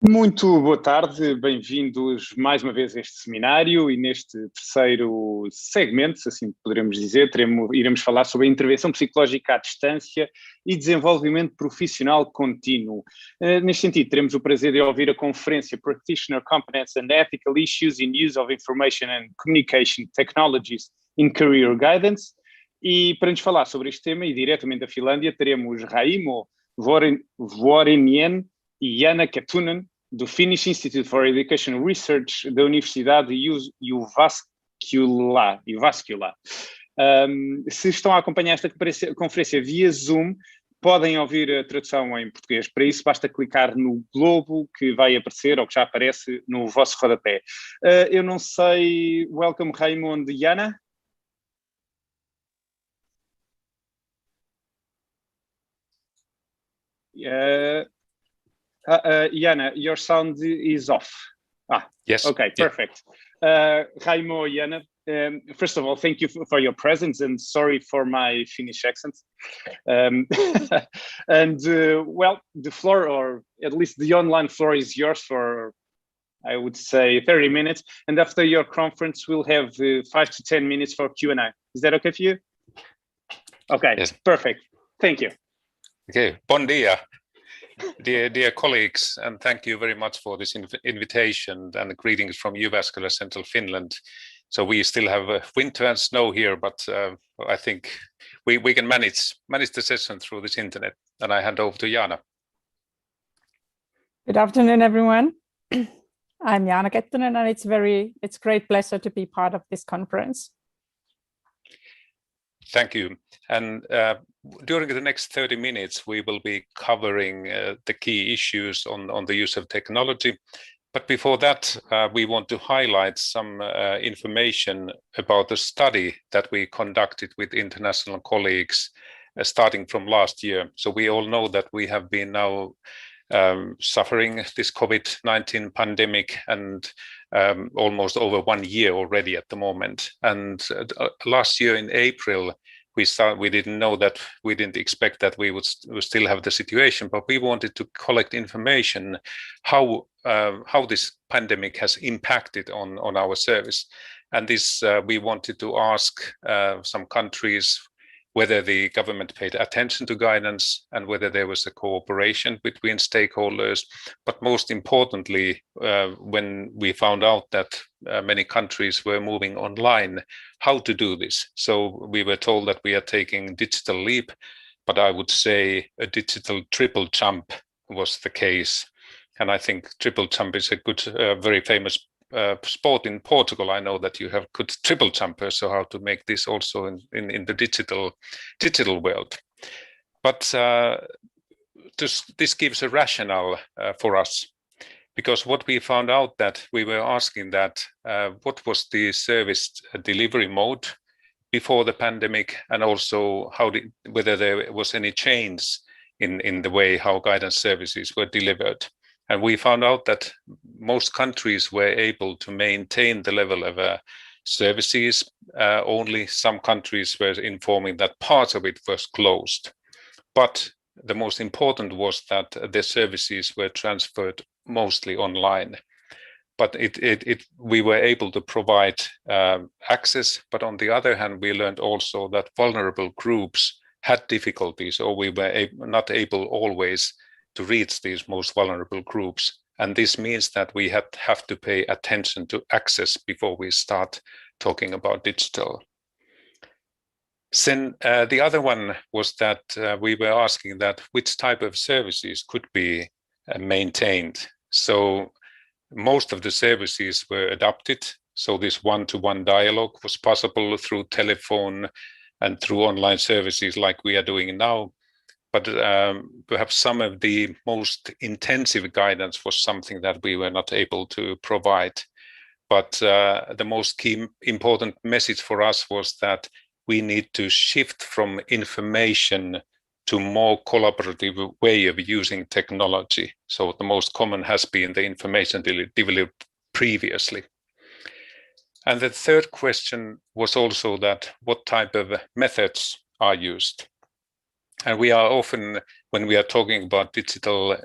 Muito boa tarde, bem-vindos mais uma vez a este seminário e neste terceiro segmento, se assim poderemos dizer, iremos falar sobre a intervenção psicológica à distância e desenvolvimento profissional contínuo. Neste sentido, teremos o prazer de ouvir a conferência Practitioner, competences and ethical issues in use of information and communication technologies in career guidance. E para nos falar sobre este tema e diretamente da Finlândia, teremos Raimo Vuorenien e Jana Kettunen, do Finnish Institute for Education Research da Universidade Jyväskylä. Se estão a acompanhar esta conferência via Zoom, podem ouvir a tradução em português. Para isso, basta clicar no globo que vai aparecer ou que já aparece no vosso rodapé. Eu não sei... Welcome, Raymond e Jana. Jana, your sound is off. Yes. Okay, perfect. Raimo, Jana, first of all, thank you for your presence and sorry for my Finnish accent. Well, the floor, or at least the online floor, is yours for, I would say, 30 minutes. And after your conference, we'll have 5 to 10 minutes for Q&A. Is that okay for you? Okay, yes. Perfect. Thank you. Okay, bon dia. Dear colleagues, and thank you very much for this invitation and greetings from Jyväskylä, Central Finland. So we still have winter and snow here, but I think we can manage the session through this internet. And I hand over to Jana. Good afternoon, everyone. I'm Jana Kettunen, and it's great pleasure to be part of this conference. Thank you. And during the next 30 minutes, we will be covering the key issues on the use of technology. But before that, we want to highlight some information about the study that we conducted with international colleagues starting from last year. So we all know that we have been now suffering this COVID-19 pandemic and almost over 1 year already at the moment. And last year in April, we didn't know that, we didn't expect that we would still have the situation, but we wanted to collect information how this pandemic has impacted on our service. And this we wanted to ask some countries whether the government paid attention to guidance and whether there was a cooperation between stakeholders. But most importantly, when we found out that many countries were moving online, how to do this. So we were told that we are taking digital leap, but I would say a digital triple jump was the case. And I think triple jump is a good, very famous sport in Portugal. I know that you have good triple jumpers, so how to make this also in the digital world. But this gives a rationale for us, because what we found out that we were asking that what was the service delivery mode before the pandemic, and also whether there was any change in the way how guidance services were delivered. And we found out that most countries were able to maintain the level of services. Only some countries were informing that parts of it was closed. But the most important was that the services were transferred mostly online. But we were able to provide access. But on the other hand, we learned also that vulnerable groups had difficulties, or we were not able always to reach these most vulnerable groups. And this means that we have to pay attention to access before we start talking about digital. Then the other one was that we were asking that which type of services could be maintained. So most of the services were adapted. So this one-to-one dialogue was possible through telephone and through online services like we are doing now. But perhaps some of the most intensive guidance was something that we were not able to provide. But the most key important message for us was that we need to shift from information to more collaborative way of using technology. So the most common has been the information developed previously. And the third question was also that what type of methods are used. And we are often, when we are talking about digital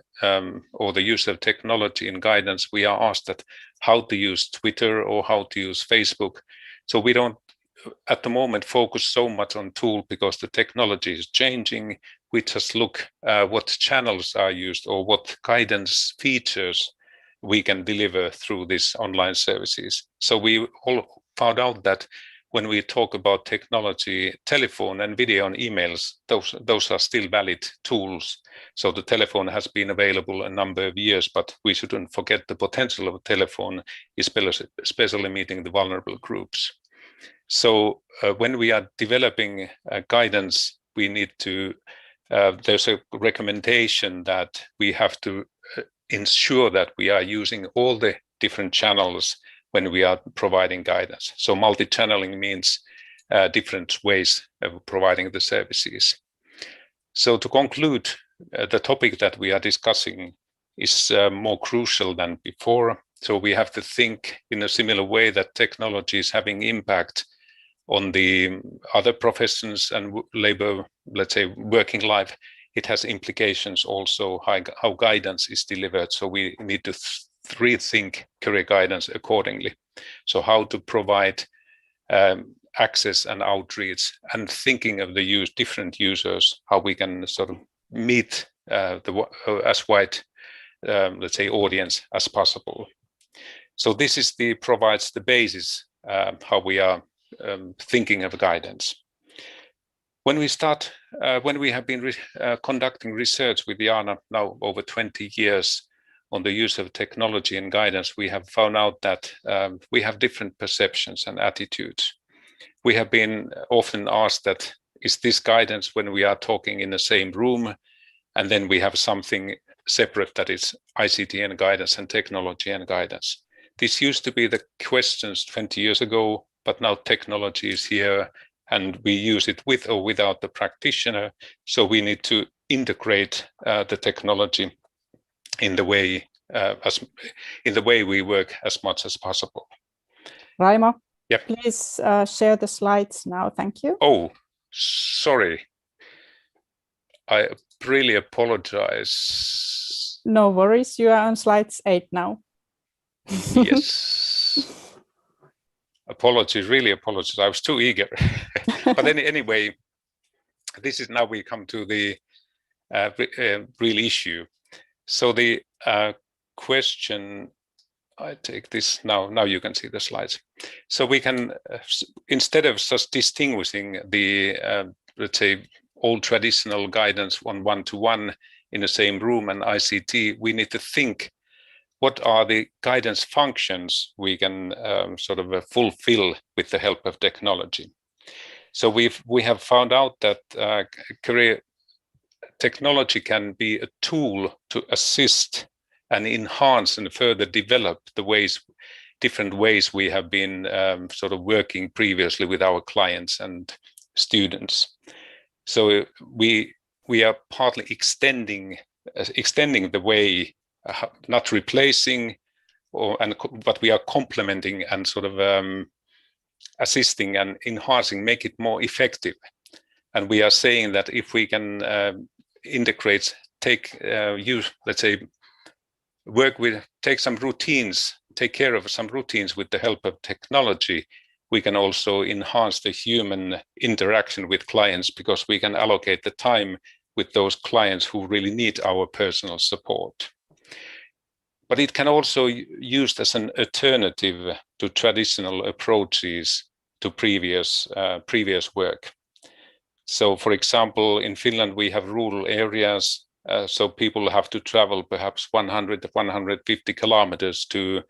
or the use of technology in guidance, we are asked that how to use Twitter or how to use Facebook. So we don't, at the moment, focus so much on tool because the technology is changing. We just look what channels are used or what guidance features we can deliver through these online services. So we all found out that when we talk about technology, telephone and video and emails, those are still valid tools. So the telephone has been available a number of years, but we shouldn't forget the potential of a telephone, especially meeting the vulnerable groups. So when we are developing guidance, we need to, there's a recommendation that we have to ensure that we are using all the different channels when we are providing guidance. So multi-channeling means different ways of providing the services. So to conclude, the topic that we are discussing is more crucial than before. So we have to think in a similar way that technology is having impact on the other professions and labor, let's say, working life. It has implications also how guidance is delivered. So we need to rethink career guidance accordingly. So how to provide access and outreach, and thinking of the different users, how we can sort of meet the as wide, let's say, audience as possible. So this is provides the basis how we are thinking of guidance. When we start, when we have been conducting research with Jana now over 20 years on the use of technology and guidance, we have found out that we have different perceptions and attitudes. We have been often asked that, is this guidance when we are talking in the same room, and then we have something separate that is ICT and guidance and technology and guidance? This used to be the questions 20 years ago, but now technology is here and we use it with or without the practitioner. So we need to integrate the technology in the way we work as much as possible. Raimo, yep. Please share the slides now. Thank you. Oh, sorry. I really apologize. No worries. You are on slides 8 now. Yes. Apologies, really apologies. I was too eager. But anyway, this is now we come to the real issue. So the question, I take this now. Now you can see the slides. So we can, instead of just distinguishing the, let's say, old traditional guidance on one-to-one in the same room and ICT, we need to think what are the guidance functions we can sort of fulfill with the help of technology. So we have found out that career technology can be a tool to assist and enhance and further develop the different ways we have been sort of working previously with our clients and students. So we are partly extending the way, not replacing, but we are complementing and sort of assisting and enhancing, make it more effective. And we are saying that if we can integrate, let's say, take care of some routines with the help of technology, we can also enhance the human interaction with clients, because we can allocate the time with those clients who really need our personal support. But it can also be used as an alternative to traditional approaches to previous work. So, for example, in Finland, we have rural areas, so people have to travel perhaps 100 to 150 kilometers to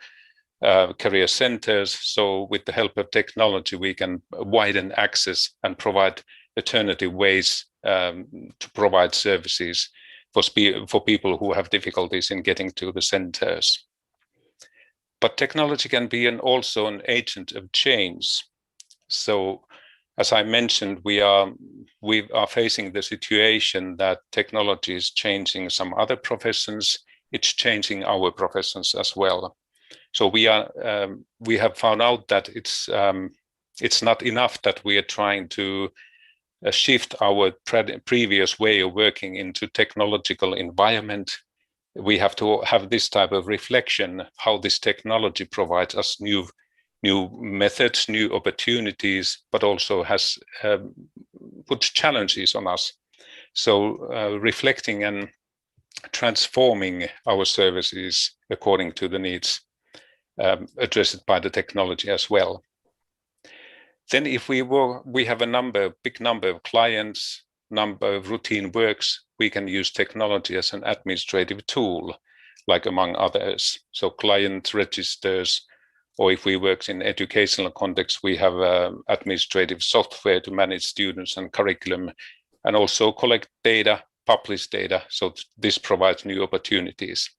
career centers. So with the help of technology, we can widen access and provide alternative ways to provide services for people who have difficulties in getting to the centers. But technology can be also an agent of change. So as I mentioned, we are facing the situation that technology is changing some other professions. It's changing our professions as well. So we have found out that it's not enough that we are trying to shift our previous way of working into technological environment. We have to have this type of reflection, how this technology provides us new methods, new opportunities, but also has put challenges on us. So reflecting and transforming our services according to the needs addressed by the technology as well. Then if we have a big number of clients, number of routine works, we can use technology as an administrative tool, like among others. So client registers, or if we work in educational context, we have administrative software to manage students and curriculum, and also collect data, publish data. So this provides new opportunities.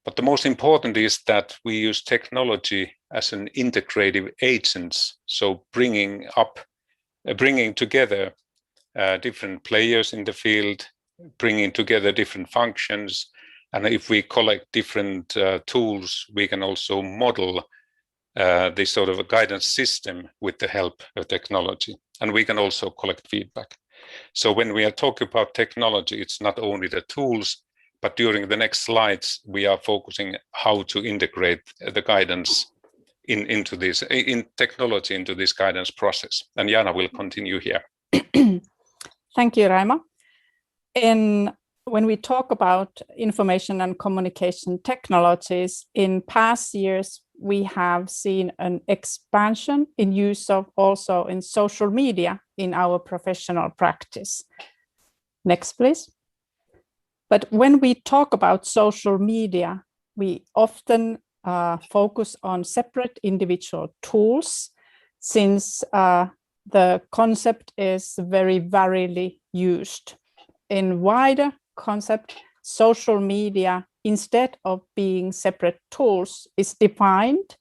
But the most important is that we use technology as an integrative agent. So bringing together different players in the field, bringing together different functions. And if we collect different tools, we can also model this sort of a guidance system with the help of technology. And we can also collect feedback. So when we are talking about technology, it's not only the tools, but during the next slides, we are focusing how to integrate the guidance in technology into this guidance process. And Jana will continue here. Thank you, Raimo. When we talk about information and communication technologies, in past years, we have seen an expansion in use of also in social media in our professional practice. Next, please. But when we talk about social media, we often focus on separate individual tools, since the concept is very variedly used. In wider concept, social media, instead of being separate tools, is defined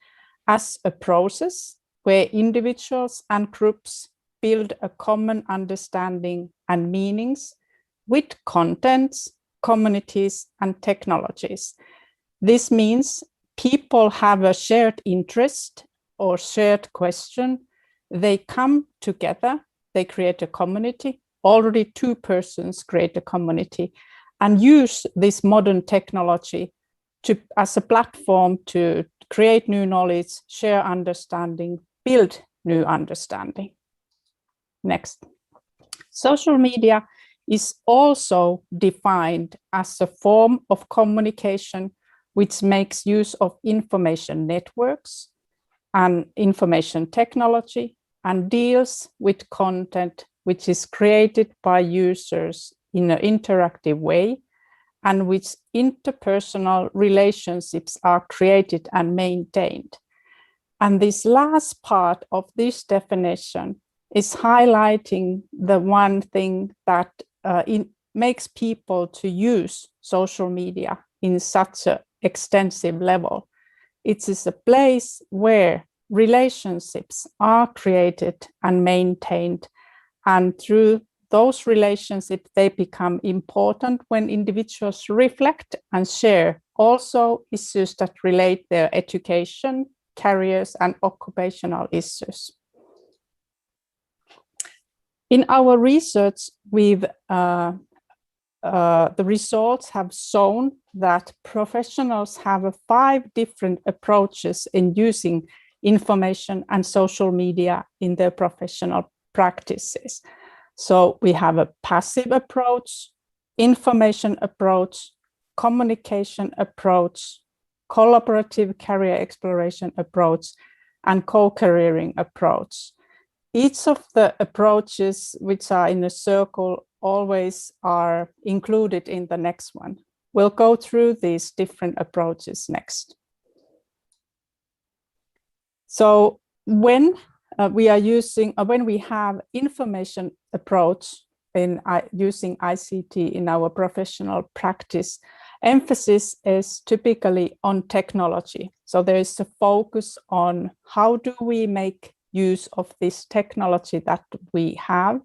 as a process where individuals and groups build a common understanding and meanings with contents, communities, and technologies. This means people have a shared interest or shared question. They come together, they create a community. Already two persons create a community and use this modern technology as a platform to create new knowledge, share understanding, build new understanding. Next. Social media is also defined as a form of communication which makes use of information networks and information technology and deals with content which is created by users in an interactive way and which interpersonal relationships are created and maintained. And this last part of this definition is highlighting the one thing that makes people to use social media in such an extensive level. It is a place where relationships are created and maintained, and through those relationships, they become important when individuals reflect and share also issues that relate their education, careers, and occupational issues. In our research, the results have shown that professionals have 5 different approaches in using information and social media in their professional practices. So we have a passive approach, information approach, communication approach, collaborative career exploration approach, and co-careering approach. Each of the approaches which are in a circle always are included in the next one. We'll go through these different approaches next. So when we have information approach in using ICT in our professional practice, emphasis is typically on technology. So there is a focus on how do we make use of this technology that we have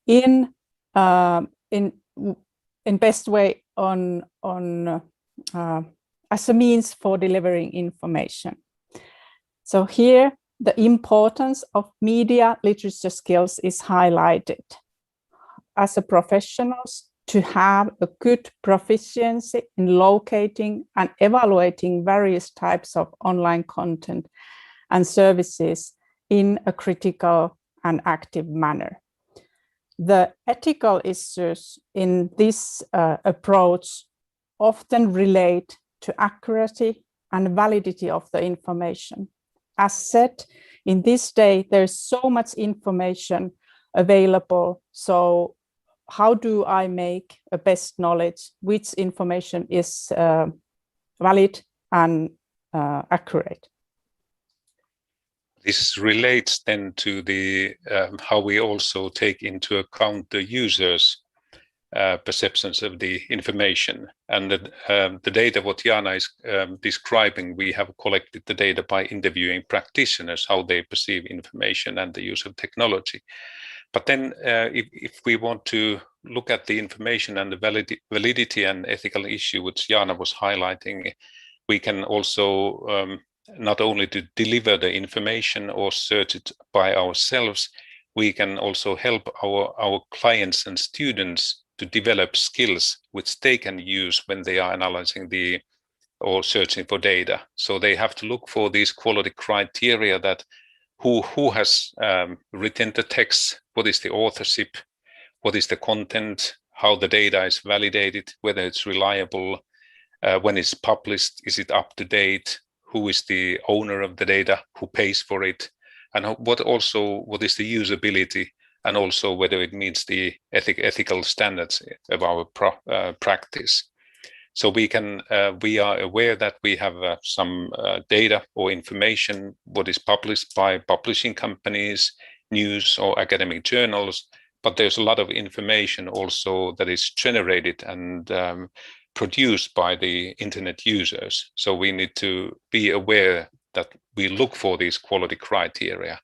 in best way as a means for delivering information. So here the importance of media literature skills is highlighted. As a professionals, to have a good proficiency in locating and evaluating various types of online content and services in a critical and active manner. The ethical issues in this approach often relate to accuracy and validity of the information. As said, in this day, there's so much information available. So how do I make a best knowledge which information is valid and accurate? This relates then to the how we also take into account the users' perceptions of the information. And the data what Jana is describing, we have collected the data by interviewing practitioners, how they perceive information and the use of technology. But then if we want to look at the information and the validity and ethical issue which Jana was highlighting, we can also not only to deliver the information or search it by ourselves, we can also help our clients and students to develop skills which they can use when they are analyzing or searching for data. So they have to look for these quality criteria that who has written the text, what is the authorship, what is the content, how the data is validated, whether it's reliable, when it's published, is it up to date, who is the owner of the data, who pays for it, and what is the usability, and also whether it meets the ethical standards of our practice. So we are aware that we have some data or information what is published by publishing companies, news or academic journals, but there's a lot of information also that is generated and produced by the internet users. So we need to be aware that we look for these quality criteria.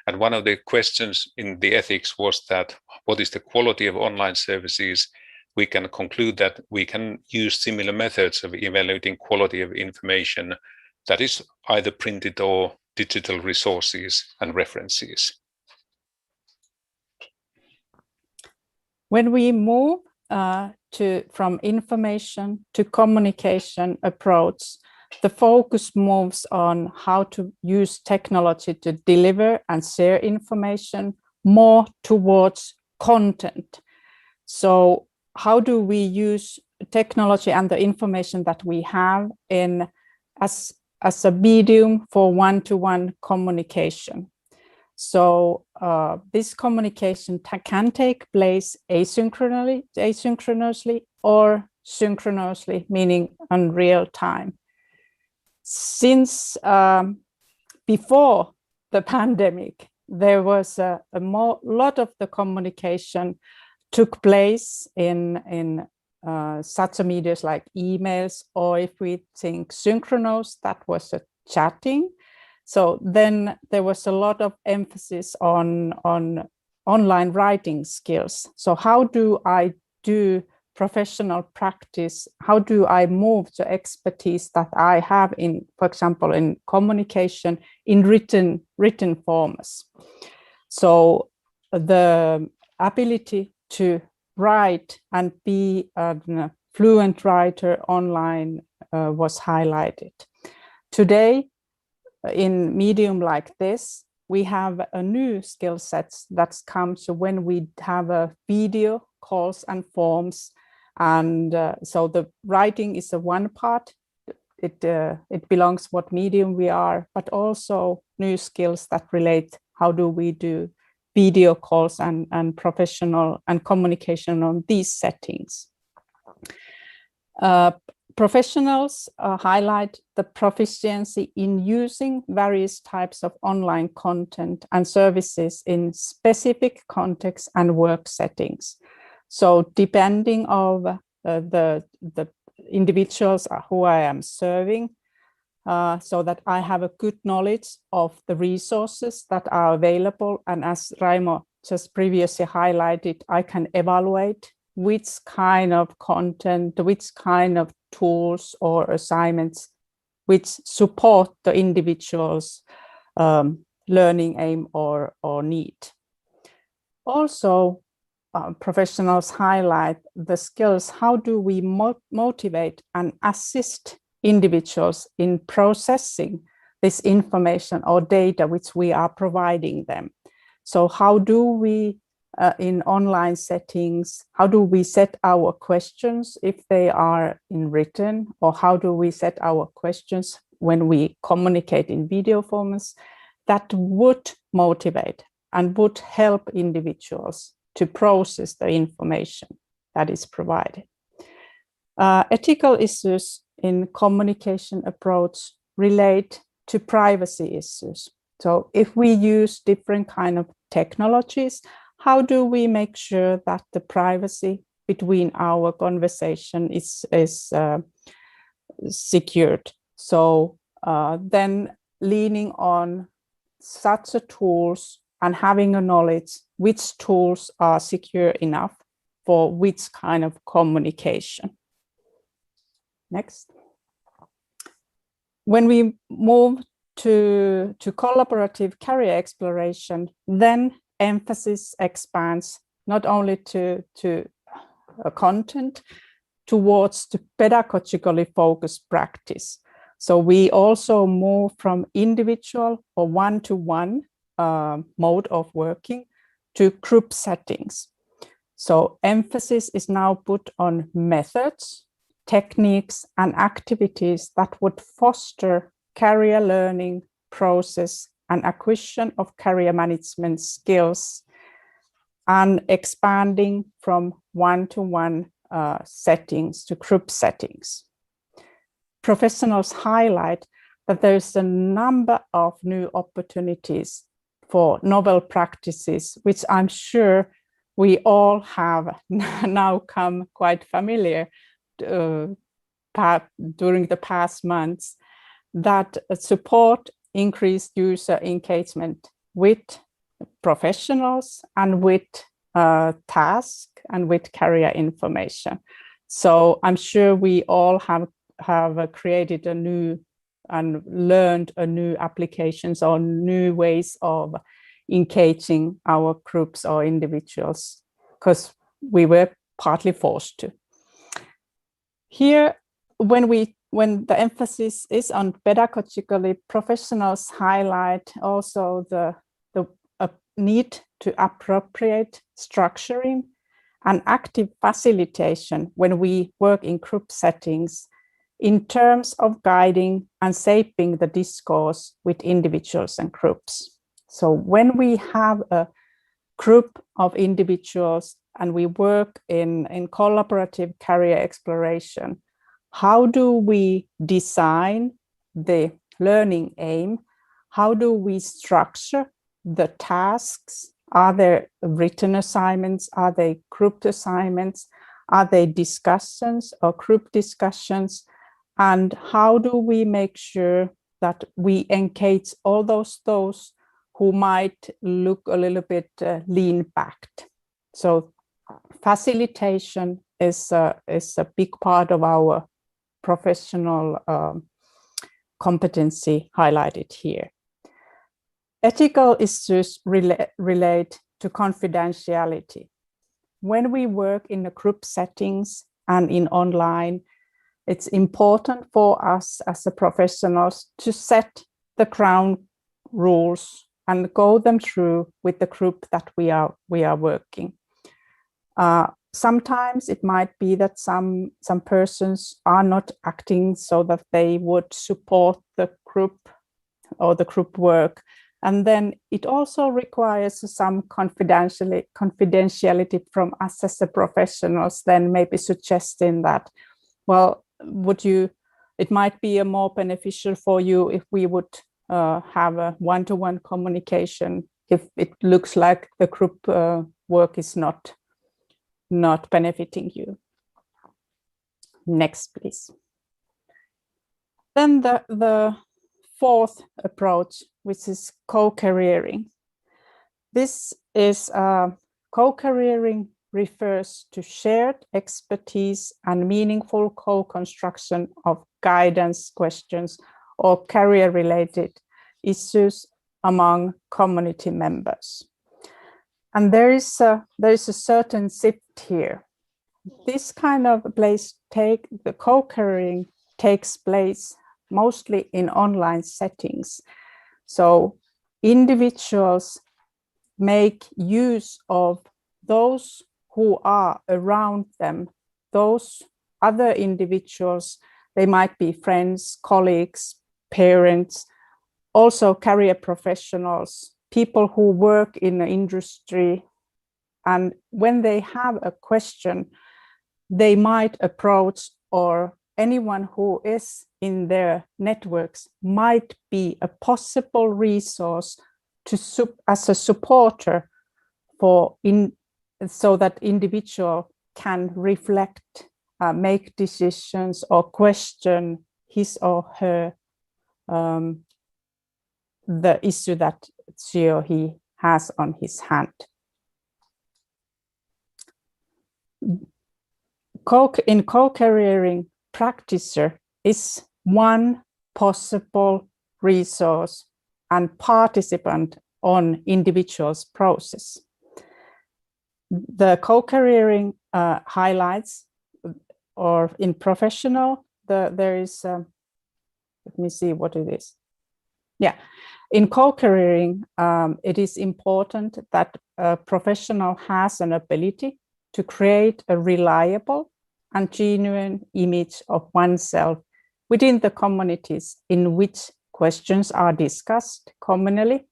And one of the questions in the ethics was that what is the quality of online services? We can conclude that we can use similar methods of evaluating quality of information that is either printed or digital resources and references. When we move from information to communication approach, the focus moves on how to use technology to deliver and share information more towards content. So how do we use technology and the information that we have as a medium for one-to-one communication? So this communication can take place asynchronously or synchronously, meaning in real time. Since before the pandemic, there was a lot of the communication took place in such medias like emails, or if we think synchronous, that was a chatting. So then there was a lot of emphasis on online writing skills. So how do I do professional practice? How do I move the expertise that I have in, for example, in communication in written forms? So the ability to write and be a fluent writer online was highlighted. Today, in medium like this, we have a new skill sets that comes when we have a video calls and forms, and so the writing is a one part. It belongs what medium we are, but also new skills that relate. How do we do video calls and professional and communication on these settings? Professionals highlight the proficiency in using various types of online content and services in specific contexts and work settings. So depending on the individuals who I am serving, so that I have a good knowledge of the resources that are available. And as Raimo just previously highlighted, I can evaluate which kind of content, which kind of tools or assignments which support the individual's learning aim or need. Also, professionals highlight the skills. How do we motivate and assist individuals in processing this information or data which we are providing them? So how do we, in online settings, how do we set our questions if they are in written, or how do we set our questions when we communicate in video formats that would motivate and would help individuals to process the information that is provided. Ethical issues in communication approach relate to privacy issues. So if we use different kind of technologies, how do we make sure that the privacy between our conversation is secured? So then leaning on such a tools and having a knowledge which tools are secure enough for which kind of communication. Next. When we move to collaborative career exploration, then emphasis expands not only to content towards the pedagogically focused practice. So we also move from individual or one-to-one mode of working to group settings. So emphasis is now put on methods, techniques, and activities that would foster career learning process and acquisition of career management skills, and expanding from one-to-one settings to group settings. Professionals highlight that there's a number of new opportunities for novel practices, which I'm sure we all have now come quite familiar during the past months, that support increased user engagement with professionals and with tasks and with career information. So I'm sure we all have created a new and learned a new applications or new ways of engaging our groups or individuals, because we were partly forced to. Here, when the emphasis is on pedagogically, professionals highlight also the need to appropriate structuring and active facilitation when we work in group settings in terms of guiding and shaping the discourse with individuals and groups. So when we have a group of individuals and we work in collaborative career exploration, how do we design the learning aim? How do we structure the tasks? Are there written assignments? Are they group assignments? Are they discussions or group discussions? And how do we make sure that we engage all those who might look a little bit lean-backed? So facilitation is a big part of our professional competency highlighted here. Ethical issues relate to confidentiality. When we work in the group settings and in online, it's important for us as a professionals to set the ground rules and go them through with the group that we are working. Sometimes it might be that some persons are not acting so that they would support the group or the group work. And then it also requires some confidentiality from us as the professionals, then maybe suggesting that, well, it might be more beneficial for you if we would have a one-to-one communication if it looks like the group work is not benefiting you. Next, please. Then the fourth approach, which is co-careering. This is co-careering refers to shared expertise and meaningful co-construction of guidance questions or career-related issues among community members. And there is a certain shift here. This kind of the co-careering takes place mostly in online settings. So individuals make use of those who are around them, those other individuals. They might be friends, colleagues, parents, also career professionals, people who work in the industry. And when they have a question, they might approach, or anyone who is in their networks might be a possible resource as a supporter so that individual can reflect, make decisions, or question his or her the issue that she or he has on his hand. In co-careering, Practitioner is one possible resource and participant on individual's process. The co-careering highlights, or in professional, there is, let me see what it is. Yeah, in co-careering, it is important that a professional has an ability to create a reliable and genuine image of oneself within the communities in which questions are discussed commonly.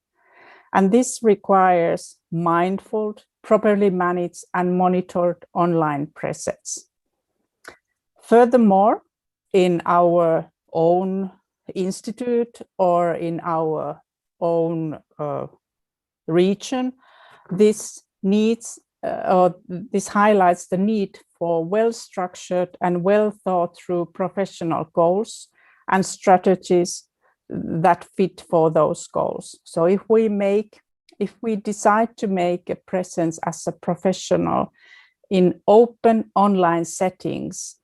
And this requires mindful, properly managed and monitored online presence. Furthermore, in our own institute or in our own region, this highlights the need for well-structured and well-thought-through professional goals and strategies that fit for those goals. So if we decide to make a presence as a professional in open online settings,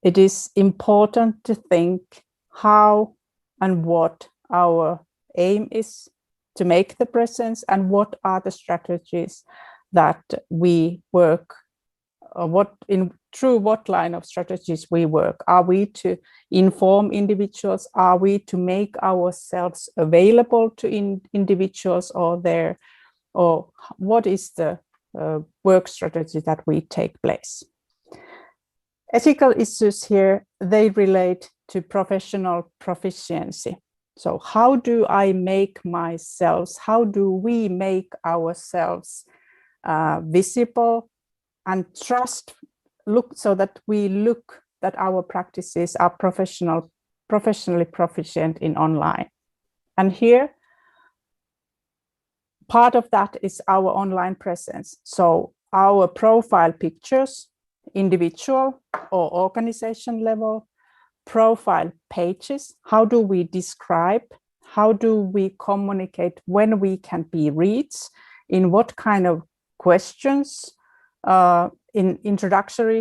it is important to think how and what our aim is to make the presence, and what are the strategies that we work, through what line of strategies we work. Are we to inform individuals? Are we to make ourselves available to individuals or what is the work strategy that we take place? Ethical issues here, they relate to professional proficiency. So how do I make myself, how do we make ourselves visible and so that we look that our practices are professionally proficient in online? And here, part of that is our online presence. So our profile pictures, individual or organization level, profile pages, how do we describe, how do we communicate when we can be reached, in what kind of questions, in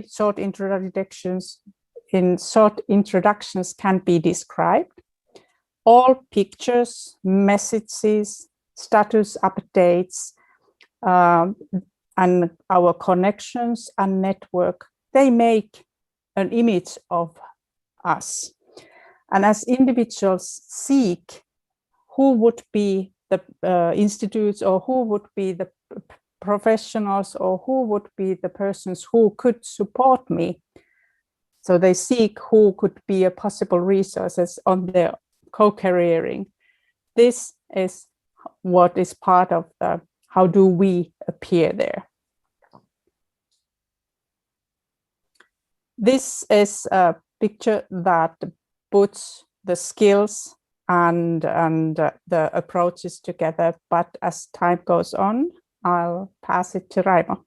short introductions can be described. All pictures, messages, status updates, and our connections and network, they make an image of us. And as individuals seek who would be the institutes, or who would be the professionals, or who would be the persons who could support me, so they seek who could be a possible resources on their co-careering. This is what is part of the how do we appear there. This is a picture that puts the skills and the approaches together, but as time goes on, I'll pass it to Raimo.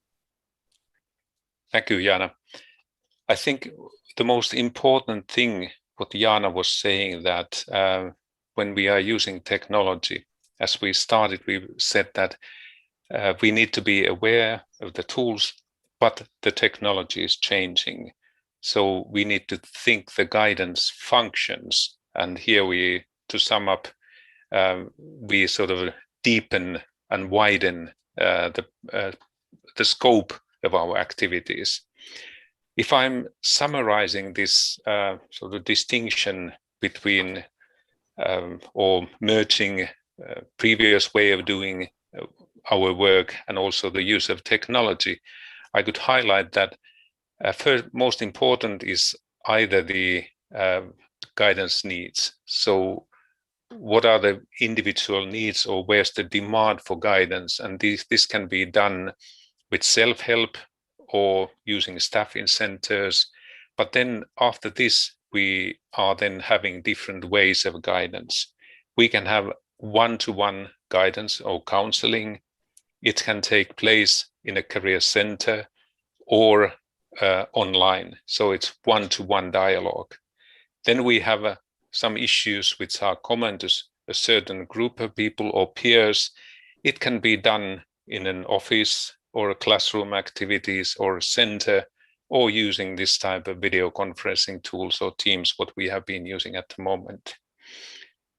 Thank you, Jana. I think the most important thing what Jana was saying, that when we are using technology, as we started, we said that we need to be aware of the tools, but the technology is changing. So we need to think the guidance functions. And here to sum up, we sort of deepen and widen the scope of our activities. If I'm summarizing this sort of distinction between or merging previous way of doing our work and also the use of technology, I could highlight that first, most important is either the guidance needs. So what are the individual needs, or where's the demand for guidance? And this can be done with self-help or using staff in centers. But then after this, we are then having different ways of guidance. We can have one-to-one guidance or counseling. It can take place in a career center or online. So it's one-to-one dialogue. Then we have some issues which are common to a certain group of people or peers. It can be done in an office or a classroom activities or a center, or using this type of video conferencing tools or Teams, what we have been using at the moment.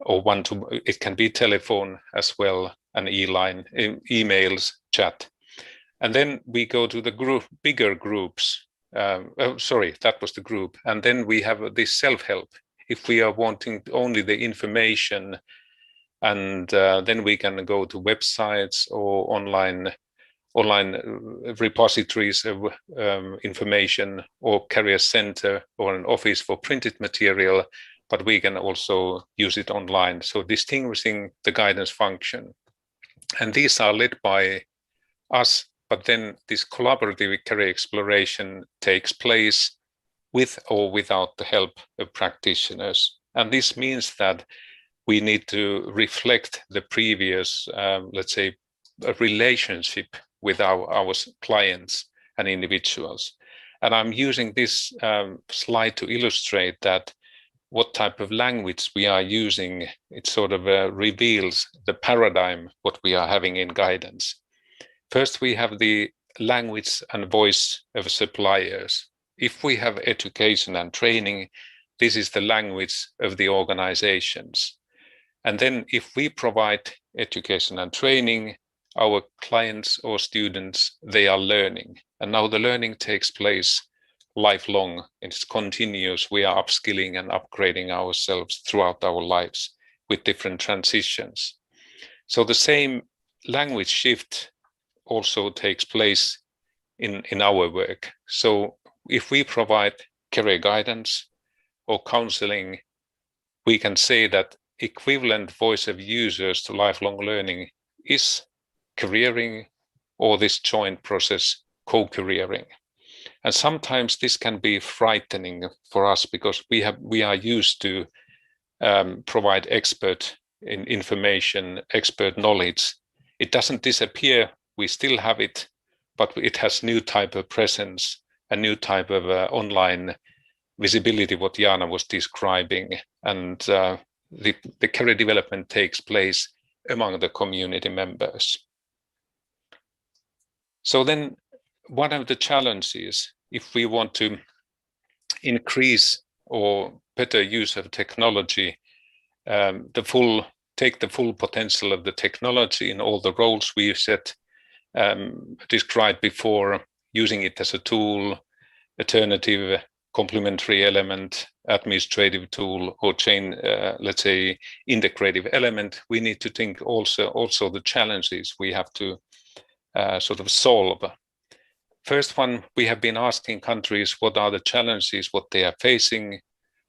Or it can be telephone as well, and e-line, emails, chat. And then we go to the bigger groups. Sorry, that was the group. And then we have this self-help. If we are wanting only the information, and then we can go to websites or online repositories of information, or career center or an office for printed material, but we can also use it online. So distinguishing the guidance function. And these are led by us, but then this collaborative career exploration takes place with or without the help of practitioners. And this means that we need to reflect the previous, let's say, a relationship with our clients and individuals. And I'm using this slide to illustrate that what type of language we are using. It sort of reveals the paradigm what we are having in guidance. First, we have the language and voice of suppliers. If we have education and training, this is the language of the organizations. And then if we provide education and training, our clients or students, they are learning. And now the learning takes place lifelong. It's continuous. We are upskilling and upgrading ourselves throughout our lives with different transitions. So the same language shift also takes place in our work. So if we provide career guidance or counseling, we can say that equivalent voice of users to lifelong learning is careering, or this joint process co-careering. And sometimes this can be frightening for us, because we are used to provide expert information, expert knowledge. It doesn't disappear. We still have it, but it has new type of presence, a new type of online visibility, what Jana was describing. And the career development takes place among the community members. So then one of the challenges, if we want to increase or better use of technology, take the full potential of the technology in all the roles we've described before, using it as a tool, alternative, complementary element, administrative tool, or chain, let's say, integrative element, we need to think also the challenges we have to sort of solve. First one, we have been asking countries what are the challenges, what they are facing.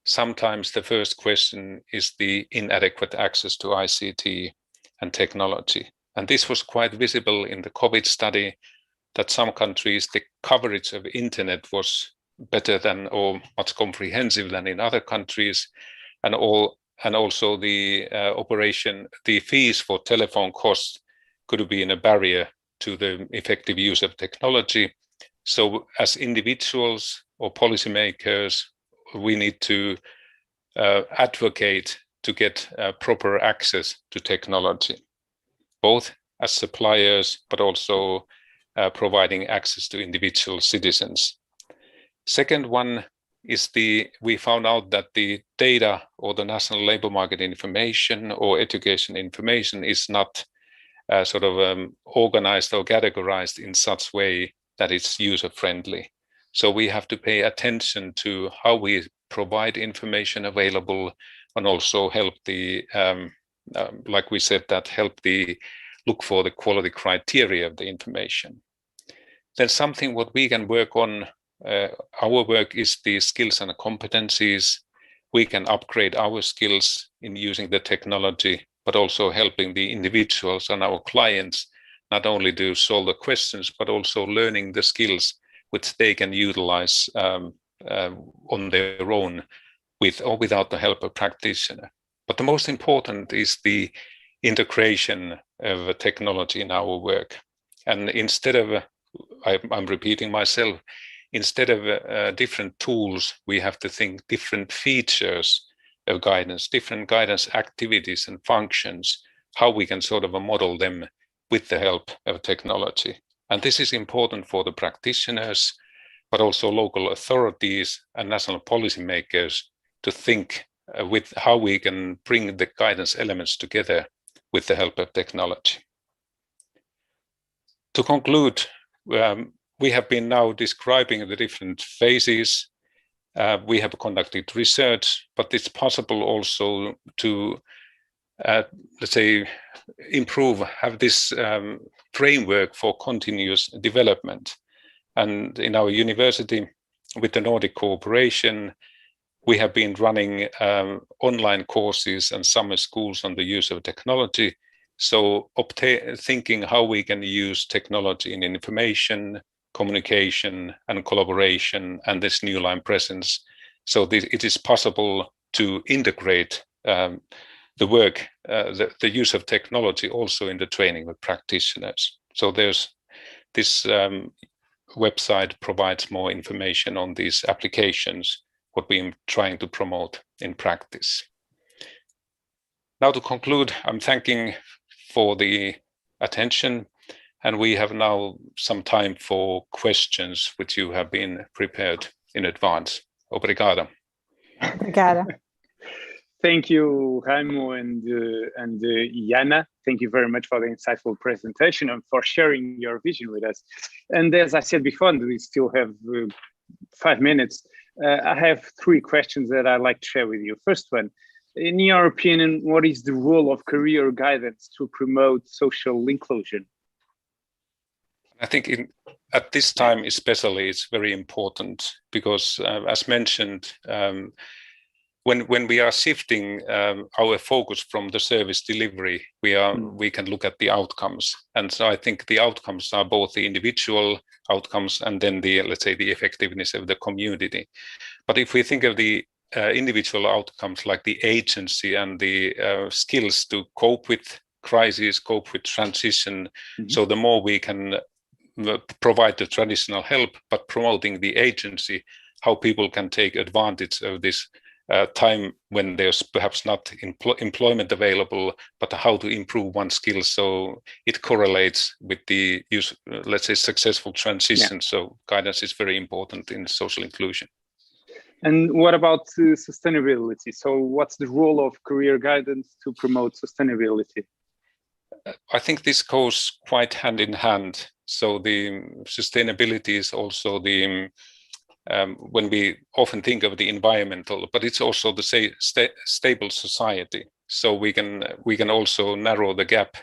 Sometimes the first question is the inadequate access to ICT and technology. And this was quite visible in the COVID study, that some countries, the coverage of internet was better than, or much comprehensive than in other countries. And also the the fees for telephone costs could be a barrier to the effective use of technology. So as individuals or policymakers, we need to advocate to get proper access to technology, both as suppliers, but also providing access to individual citizens. Second one is we found out that the data or the national labor market information or education information is not organized or categorized in such way that it's user-friendly. So we have to pay attention to how we provide information available, and also help the, like we said, that help the look for the quality criteria of the information. Then something what we can work on, our work is the skills and competencies. We can upgrade our skills in using the technology, but also helping the individuals and our clients not only to solve the questions, but also learning the skills which they can utilize on their own, with or without the help of practitioner. But the most important is the integration of technology in our work. And instead of, I'm repeating myself, instead of different tools, we have to think different features of guidance, different guidance activities and functions, how we can model them with the help of technology. And this is important for the practitioners, but also local authorities and national policymakers to think with how we can bring the guidance elements together with the help of technology. To conclude, we have been now describing the different phases. We have conducted research, but it's possible also to, let's say, improve, have this framework for continuous development. And in our university, with the Nordic cooperation, we have been running online courses and summer schools on the use of technology. So thinking how we can use technology in information, communication and collaboration, and this new line presence. So it is possible to integrate the work, the use of technology also in the training of practitioners. So there's this website provides more information on these applications, what we're trying to promote in practice. Now to conclude, I'm thanking for the attention, and we have now some time for questions which you have been prepared in advance. Obrigado. Obrigada. Thank you, Raimo and Jana. Thank you very much for the insightful presentation and for sharing your vision with us. And as I said before, we still have 5 minutes. I have 3 questions that I'd like to share with you. First one, in your opinion, what is the role of career guidance to promote social inclusion? I think at this time especially, it's very important because, as mentioned, when we are shifting our focus from the service delivery, we can look at the outcomes. And so I think the outcomes are both the individual outcomes and then the, let's say, the effectiveness of the community. But if we think of the individual outcomes like the agency and the skills to cope with crises, cope with transition, so the more we can provide the traditional help, but promoting the agency, how people can take advantage of this time when there's perhaps not employment available, but how to improve one's skills. So it correlates with the use, let's say, successful transition. Yeah. So guidance is very important in social inclusion. And what about sustainability? So what's the role of career guidance to promote sustainability? I think this goes quite hand in hand. So the sustainability is also the when we often think of the environmental, but it's also the stable society. So we can also narrow the gap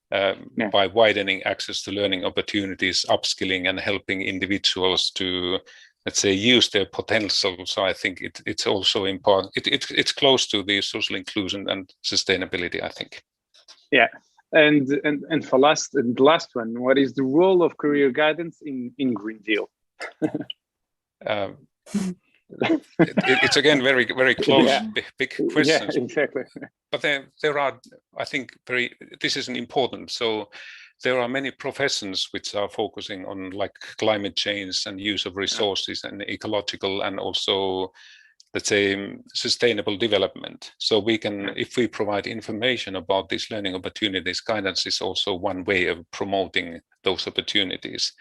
by widening access to learning opportunities, upskilling, and helping individuals to, let's say, use their potential. So I think it's also important. It's close to the social inclusion and sustainability, I think. Yeah. And for the last one, what is the role of career guidance in Green Deal? It's again very, very close, big questions. Yeah, exactly. But there are, I think, this is important. So there are many professions which are focusing on like climate change and use of resources and ecological and also, let's say, sustainable development. So we can, if we provide information about these learning opportunities, guidance is also one way of promoting those opportunities.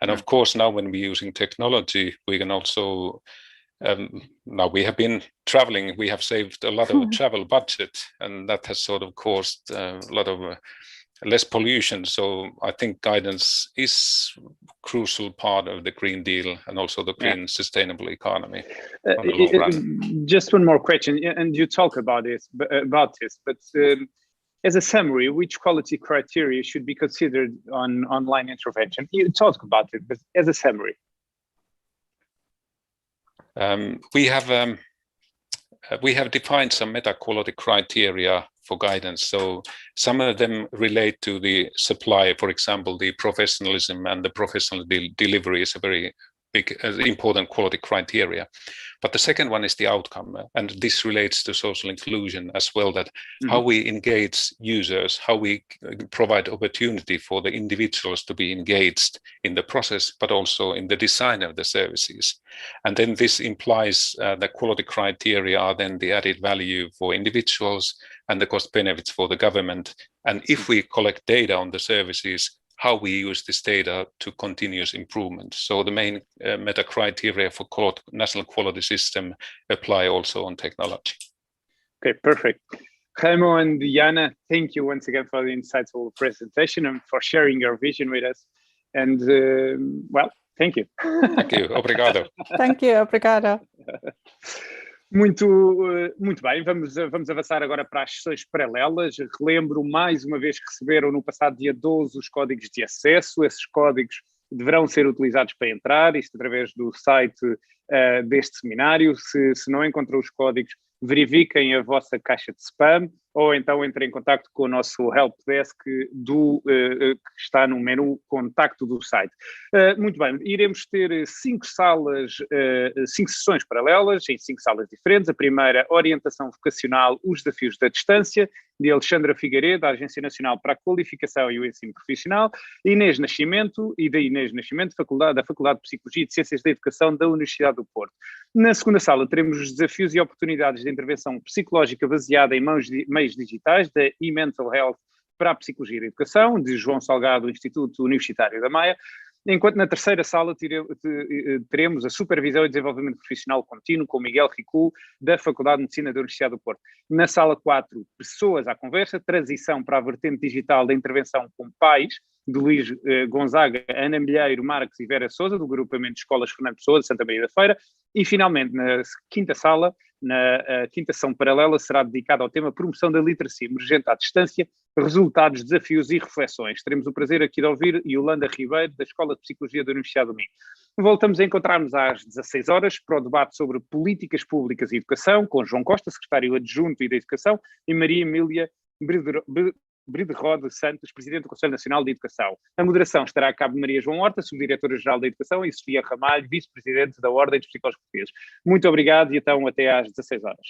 And of course, now when we're using technology, we can also, now we have been traveling, we have saved a lot of travel budget, and that has sort of caused a lot of less pollution. So I think guidance is crucial part of the Green Deal and also the green sustainable economy on the long run. Just one more question, and you talk about this, but as a summary, which quality criteria should be considered on online intervention? You talk about it, but as a summary. We have defined some meta quality criteria for guidance. So some of them relate to the supply. For example, the professionalism and the professional delivery is a very big, important quality criteria. But the second one is the outcome, and this relates to social inclusion as well, that how we engage users, how we provide opportunity for the individuals to be engaged in the process, but also in the design of the services. And then this implies the quality criteria are then the added value for individuals and the cost benefits for the government. And if we collect data on the services, how we use this data to continuous improvement. So the main meta criteria for national quality system apply also on technology. Okay, perfect. Remo and Diana, thank you once again for the insightful presentation and for sharing your vision with us. And well, thank you. Thank you. Obrigado. Thank you. Obrigado. Muito bem, vamos avançar agora para as sessões paralelas. Relembro mais uma vez que receberam no passado dia 12 os códigos de acesso. Esses códigos deverão ser utilizados para entrar, isto através do site deste seminário. Se não encontram os códigos, verifiquem a vossa caixa de spam ou então entrem em contato com o nosso helpdesk que está no menu contacto do site. Muito bem, iremos ter 5 sessões paralelas em 5 salas diferentes. A primeira, orientação vocacional, os desafios da distância, de Alexandra Figueiredo, da Agência Nacional para a Qualificação e o Ensino Profissional, Inês Nascimento, da Faculdade de Psicologia e de Ciências da Educação da Universidade do Porto. Na segunda sala teremos os desafios e oportunidades de intervenção psicológica baseada em meios digitais, da e-Mental Health para a Psicologia da Educação, de João Salgado, do Instituto Universitário da Maia, enquanto na terceira sala teremos a supervisão e desenvolvimento profissional contínuo com Miguel Ricul, da Faculdade de Medicina da Universidade do Porto. Na sala 4, pessoas à conversa, transição para a vertente digital da intervenção com pais, de Luís Gonzaga, Ana Milheiro, Marques e Vera Sousa, do agrupamento de escolas Fernando Pessoa, de Santa Maria da Feira. E finalmente, na quinta sala, na quinta sessão paralela, será dedicada ao tema promoção da literacia emergente à distância, resultados, desafios e reflexões. Teremos o prazer aqui de ouvir Yolanda Ribeiro, da Escola de Psicologia da Universidade do Minho. Voltamos a encontrar-nos às 16 horas para o debate sobre políticas públicas e educação, com João Costa, secretário adjunto da Educação, e Maria Emília Briderode Santos, Presidente do Conselho Nacional de Educação. A moderação estará a cabo de Maria João Horta, Subdiretora-Geral da Educação, e Sofia Ramalho, Vice-Presidente da Ordem dos Psicólogos Portugueses. Muito obrigado e então até às 16 horas.